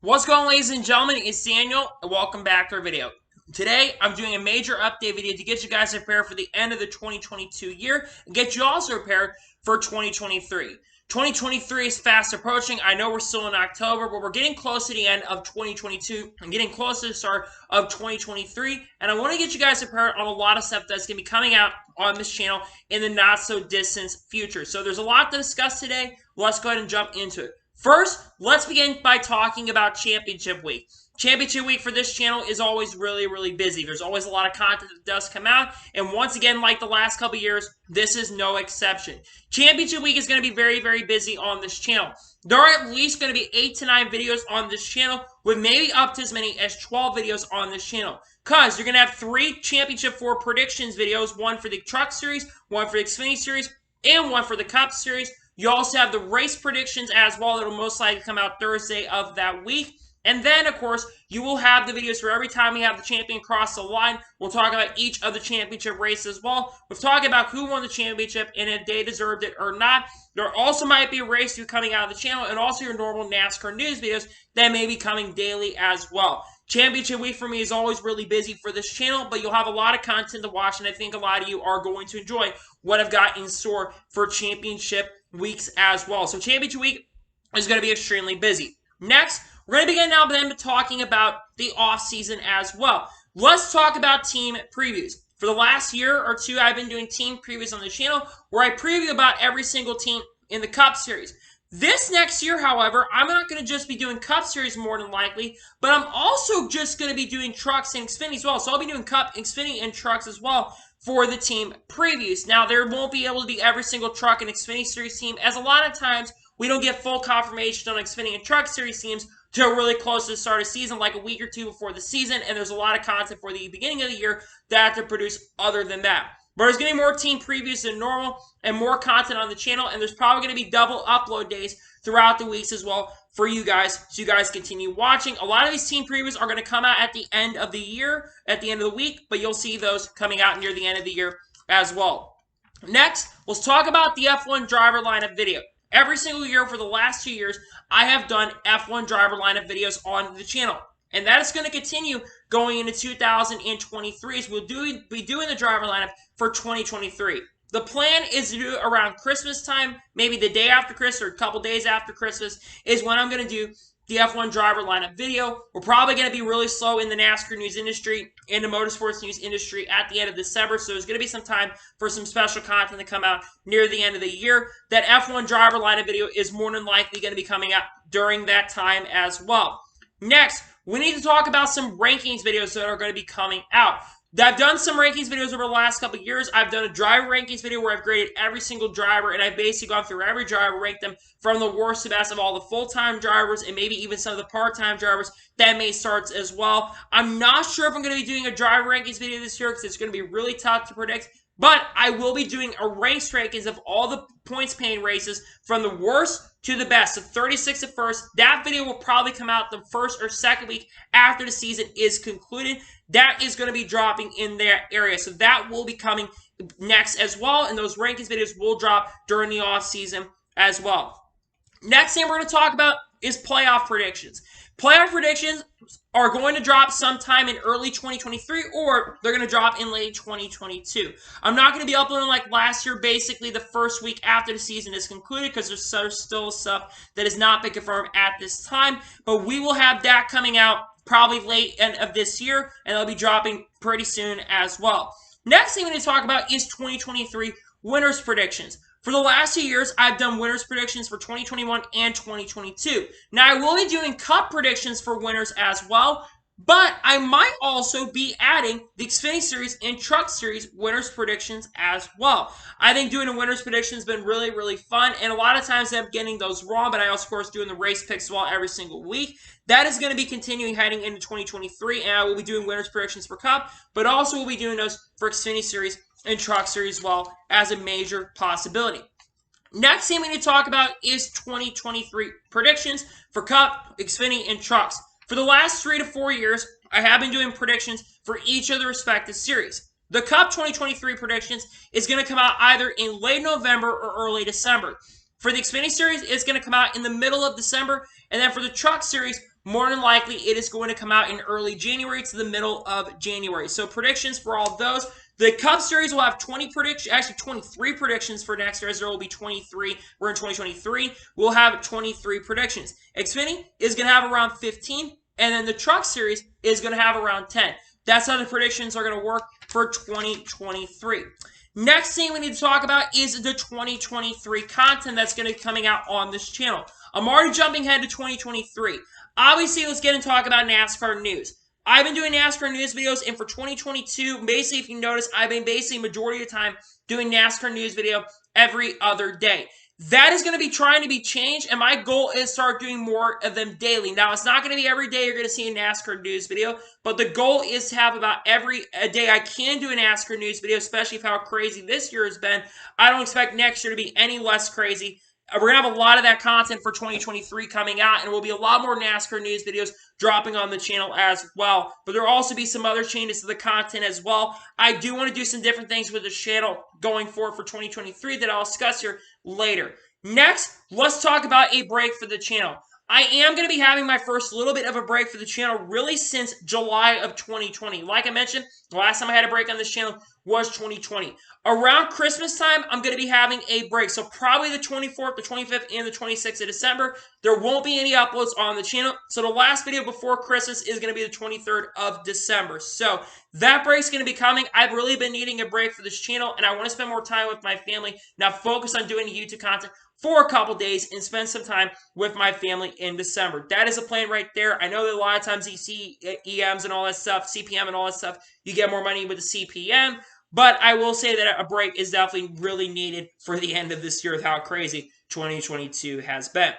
What's going on, ladies and gentlemen? It's Daniel, and welcome back to our video. Today, I'm doing a major update video to get you guys prepared for the end of the 2022 year and get you also prepared for 2023. 2023 is fast approaching. I know we're still in October, but we're getting close to the end of 2022 and getting close to the start of 2023. And I want to get you guys prepared on a lot of stuff that's going to be coming out on this channel in the not-so-distant future. So there's a lot to discuss today. Let's go ahead and jump into it. First, let's begin by talking about Championship Week. Championship Week for this channel is always really busy. There's always a lot of content that does come out, and once again, like the last couple years, this is no exception. Championship Week is going to be very busy on this channel. There are at least going to be 8 to 9 videos on this channel, with maybe up to as many as 12 videos on this channel. Because you're going to have 3 Championship 4 predictions videos, one for the Truck Series, one for the Xfinity Series, and one for the Cup Series. You also have the race predictions as well that will most likely come out Thursday of that week. And then, of course, you will have the videos for every time we have the champion cross the line. We'll talk about each of the championship races as well. We'll talk about who won the championship and if they deserved it or not. There also might be a race view coming out of the channel and also your normal NASCAR news videos that may be coming daily as well. Championship Week for me is always really busy for this channel, but you'll have a lot of content to watch, and I think a lot of you are going to enjoy what I've got in store for Championship Weeks as well. So Championship Week is going to be extremely busy. Next, we're going to begin now then talking about the off-season as well. Let's talk about team previews. For the last year or two, I've been doing team previews on the channel where I preview about every single team in the Cup Series. This next year, however, I'm not going to just be doing Cup Series more than likely, but I'm also just going to be doing Trucks and Xfinity as well. So I'll be doing Cup, Xfinity, and Trucks as well for the team previews. Now, there won't be able to be every single Truck and Xfinity Series team, as a lot of times we don't get full confirmation on Xfinity and Truck Series teams till really close to the start of the season, like a week or two before the season, and there's a lot of content for the beginning of the year that I have to produce other than that. But there's going to be more team previews than normal and more content on the channel, and there's probably going to be double upload days throughout the weeks as well for you guys, so you guys continue watching. A lot of these team previews are going to come out at the end of the year, at the end of the week, but you'll see those coming out near the end of the year as well. Next, let's talk about the F1 driver lineup video. Every single year for the last 2 years, I have done F1 driver lineup videos on the channel. And that is going to continue going into 2023 as we'll be doing the driver lineup for 2023. The plan is to do it around Christmas time, maybe the day after Christmas or a couple days after Christmas is when I'm going to do the F1 driver lineup video. We're probably going to be really slow in the NASCAR news industry, in the motorsports news industry at the end of December, so there's going to be some time for some special content to come out near the end of the year. That F1 driver lineup video is more than likely going to be coming out during that time as well. Next, we need to talk about some rankings videos that are going to be coming out. I've done some rankings videos over the last couple of years. I've done a driver rankings video where I've graded every single driver, and I've basically gone through every driver, ranked them from the worst to best of all the full-time drivers and maybe even some of the part-time drivers that may start as well. I'm not sure if I'm going to be doing a driver rankings video this year because it's going to be really tough to predict, but I will be doing a race rankings of all the points-paying races from the worst to the best. So 36 at first. That video will probably come out the first or second week after the season is concluded. That is going to be dropping in that area. So that will be coming next as well. And those rankings videos will drop during the off season as well. Next thing we're going to talk about is playoff predictions. Playoff predictions are going to drop sometime in early 2023 or they're going to drop in late 2022. I'm not going to be uploading like last year, basically the first week after the season is concluded because there's still stuff that has not been confirmed at this time. But we will have that coming out probably late end of this year, and they'll be dropping pretty soon as well. Next thing we need to talk about is 2023 winners predictions. For the last 2 years, I've done winners predictions for 2021 and 2022. Now, I will be doing Cup predictions for winners as well, but I might also be adding the Xfinity Series and Truck Series winners predictions as well. I think doing a winners prediction has been really fun, and a lot of times I'm getting those wrong, but I also, of course, doing the race picks as well every single week. That is going to be continuing heading into 2023, and I will be doing winners predictions for Cup, but also will be doing those for Xfinity Series and Truck Series as well as a major possibility. Next thing we need to talk about is 2023 predictions for Cup, Xfinity, and Trucks. For the last 3 to 4 years, I have been doing predictions for each of the respective series. The Cup 2023 predictions is going to come out either in late November or early December. For the Xfinity Series, it's going to come out in the middle of December, and then for the Truck Series, more than likely it is going to come out in early January to the middle of January. So predictions for all of those. The Cup Series will have 20 predictions, actually 23 predictions for next year, as there will be 23. We're in 2023. We'll have 23 predictions. Xfinity is going to have around 15, and then the Truck Series is going to have around 10. That's how the predictions are going to work for 2023. Next thing we need to talk about is the 2023 content that's going to be coming out on this channel. I'm already jumping ahead to 2023. Obviously, let's get and talk about NASCAR news. I've been doing NASCAR news videos, and for 2022, basically, if you notice, I've been basically majority of the time doing NASCAR news video every other day. That is going to be trying to be changed, and my goal is to start doing more of them daily. Now, it's not going to be every day you're going to see a NASCAR news video, but the goal is to have about every day I can do a NASCAR news video, especially with how crazy this year has been. I don't expect next year to be any less crazy. We're going to have a lot of that content for 2023 coming out, and there will be a lot more NASCAR news videos dropping on the channel as well. But there will also be some other changes to the content as well. I do want to do some different things with the channel going forward for 2023 that I'll discuss here later. Next, let's talk about a break for the channel. I am going to be having my first little bit of a break for the channel really since July of 2020. Like I mentioned, the last time I had a break on this channel was 2020. Around Christmas time, I'm going to be having a break. So probably the 24th, the 25th, and the 26th of December. There won't be any uploads on the channel. So the last video before Christmas is going to be the 23rd of December. So that break's going to be coming. I've really been needing a break for this channel, and I want to spend more time with my family. Now focus on doing YouTube content for a couple days and spend some time with my family in December. That is a plan right there. I know that a lot of times you see EMs and all that stuff, CPM and all that stuff, you get more money with the CPM. But I will say that a break is definitely really needed for the end of this year with how crazy 2022 has been.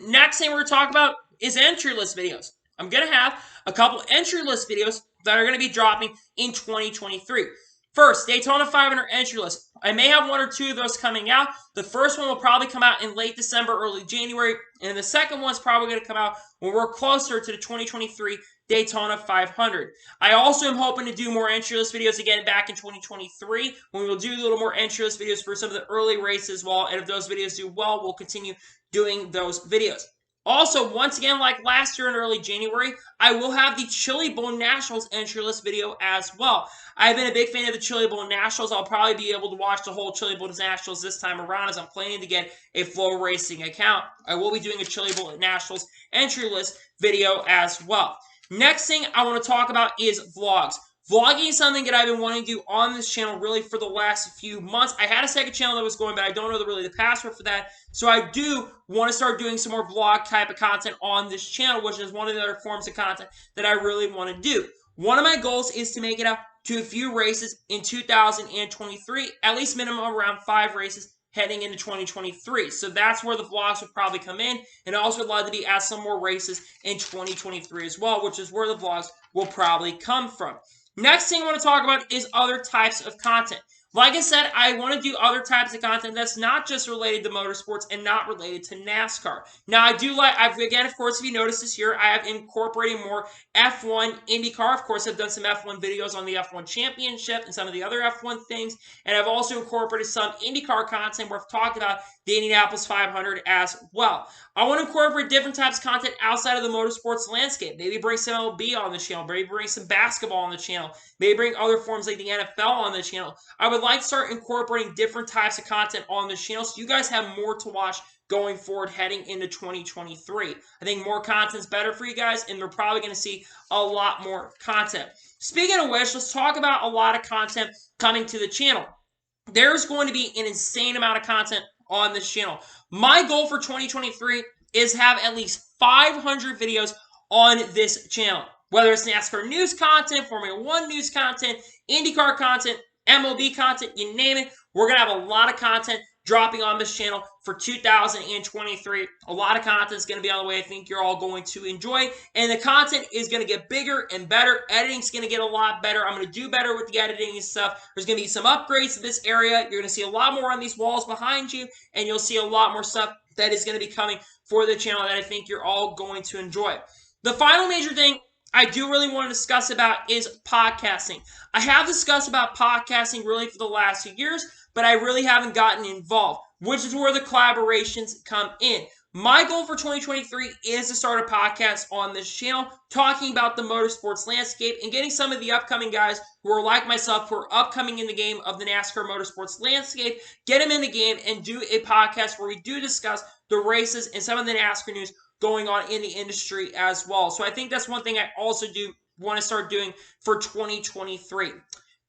Next thing we're going to talk about is entry list videos. I'm going to have a couple entry list videos that are going to be dropping in 2023. First, Daytona 500 entry list. I may have one or two of those coming out. The first one will probably come out in late December, early January, and the second one's probably going to come out when we're closer to the 2023 Daytona 500. I also am hoping to do more entry list videos again back in 2023 when we'll do a little more entry list videos for some of the early races as well, and if those videos do well, we'll continue doing those videos. Also, once again, like last year in early January, I will have the Chili Bowl Nationals entry list video as well. I've been a big fan of the Chili Bowl Nationals. I'll probably be able to watch the whole Chili Bowl Nationals this time around as I'm planning to get a Flow Racing account. I will be doing a Chili Bowl Nationals entry list video as well. Next thing I want to talk about is vlogs. Vlogging is something that I've been wanting to do on this channel really for the last few months. I had a second channel that was going, but I don't know really the password for that. So I do want to start doing some more vlog type of content on this channel, which is one of the other forms of content that I really want to do. One of my goals is to make it out to a few races in 2023, at least minimum around 5 races heading into 2023. So that's where the vlogs would probably come in. And I also would love to be at some more races in 2023 as well, which is where the vlogs will probably come from. Next thing I want to talk about is other types of content. Like I said, I want to do other types of content that's not just related to motorsports and not related to NASCAR. Now, again, of course, if you notice this year, I have incorporated more F1 IndyCar. Of course, I've done some F1 videos on the F1 Championship and some of the other F1 things. And I've also incorporated some IndyCar content where I've talked about the Indianapolis 500 as well. I want to incorporate different types of content outside of the motorsports landscape. Maybe bring some MLB on the channel. Maybe bring some basketball on the channel. Maybe bring other forms like the NFL on the channel. I would like to start incorporating different types of content on the channel so you guys have more to watch going forward heading into 2023. I think more content's better for you guys, and we're probably going to see a lot more content. Speaking of which, let's talk about a lot of content coming to the channel. There's going to be an insane amount of content on this channel. My goal for 2023 is have at least 500 videos on this channel. Whether it's NASCAR news content, Formula 1 news content, IndyCar content, MLB content, you name it. We're going to have a lot of content dropping on this channel for 2023. A lot of content is going to be on the way. I think you're all going to enjoy. And the content is going to get bigger and better. Editing's going to get a lot better. I'm going to do better with the editing and stuff. There's going to be some upgrades to this area. You're going to see a lot more on these walls behind you. And you'll see a lot more stuff that is going to be coming for the channel that I think you're all going to enjoy. The final major thing I do really want to discuss about is podcasting. I have discussed about podcasting really for the last few years, but I really haven't gotten involved, which is where the collaborations come in. My goal for 2023 is to start a podcast on this channel talking about the motorsports landscape and getting some of the upcoming guys who are like myself, who are upcoming in the game of the NASCAR motorsports landscape, get them in the game and do a podcast where we do discuss the races and some of the NASCAR news going on in the industry as well. So I think that's one thing I also do want to start doing for 2023.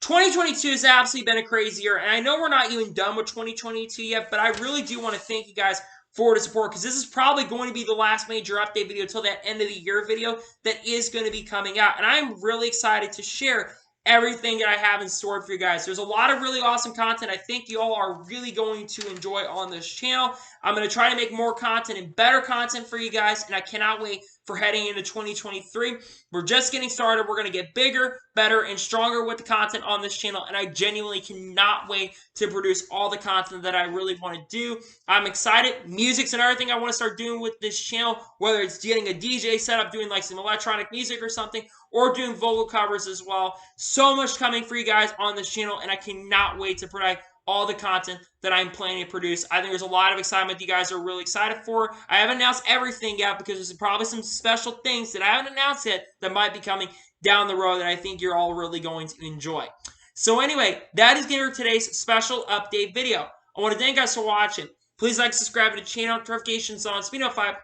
2022 has absolutely been a crazy year, and I know we're not even done with 2022 yet, but I really do want to thank you guys for the support, because this is probably going to be the last major update video until that end of the year video that is going to be coming out, and I'm really excited to share everything that I have in store for you guys. There's a lot of really awesome content I think you all are really going to enjoy on this channel. I'm going to try to make more content and better content for you guys, and I cannot wait for heading into 2023. We're just getting started. We're going to get bigger, better, and stronger with the content on this channel, and I genuinely cannot wait to produce all the content that I really want to do. I'm excited. Music's another thing I want to start doing with this channel, whether it's getting a DJ set up, doing like some electronic music or something, or doing vocal covers as well. So much coming for you guys on this channel, and I cannot wait to provide all the content that I'm planning to produce. I think there's a lot of excitement you guys are really excited for. I haven't announced everything yet because there's probably some special things that I haven't announced yet that might be coming down the road that I think you're all really going to enjoy. So anyway, that is going to be today's special update video. I want to thank you guys for watching. Please like, subscribe to the channel, notifications on, so be notified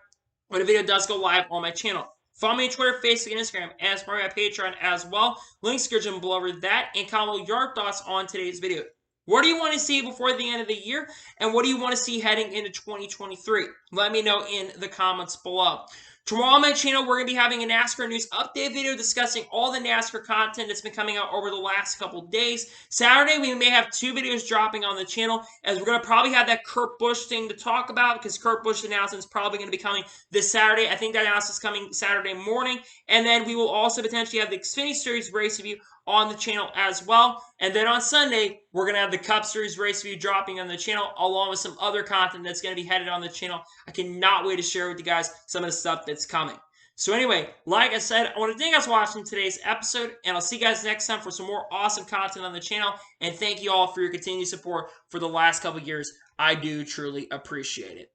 when a video does go live on my channel. Follow me on Twitter, Facebook, and Instagram, and support me on Patreon as well. Links are below over that, and comment your thoughts on today's video. What do you want to see before the end of the year, and what do you want to see heading into 2023? Let me know in the comments below. Tomorrow on my channel, we're going to be having a NASCAR news update video discussing all the NASCAR content that's been coming out over the last couple days. Saturday, we may have 2 videos dropping on the channel, as we're going to probably have that Kurt Busch thing to talk about, because Kurt Busch announcement is probably going to be coming this Saturday. I think that announcement is coming Saturday morning. And then we will also potentially have the Xfinity Series race review on the channel as well. And then on Sunday, we're going to have the Cup Series race review dropping on the channel, along with some other content that's going to be headed on the channel. I cannot wait to share with you guys some of the stuff that's coming. So anyway, like I said, I want to thank you guys for watching today's episode, and I'll see you guys next time for some more awesome content on the channel. And thank you all for your continued support for the last couple years. I do truly appreciate it.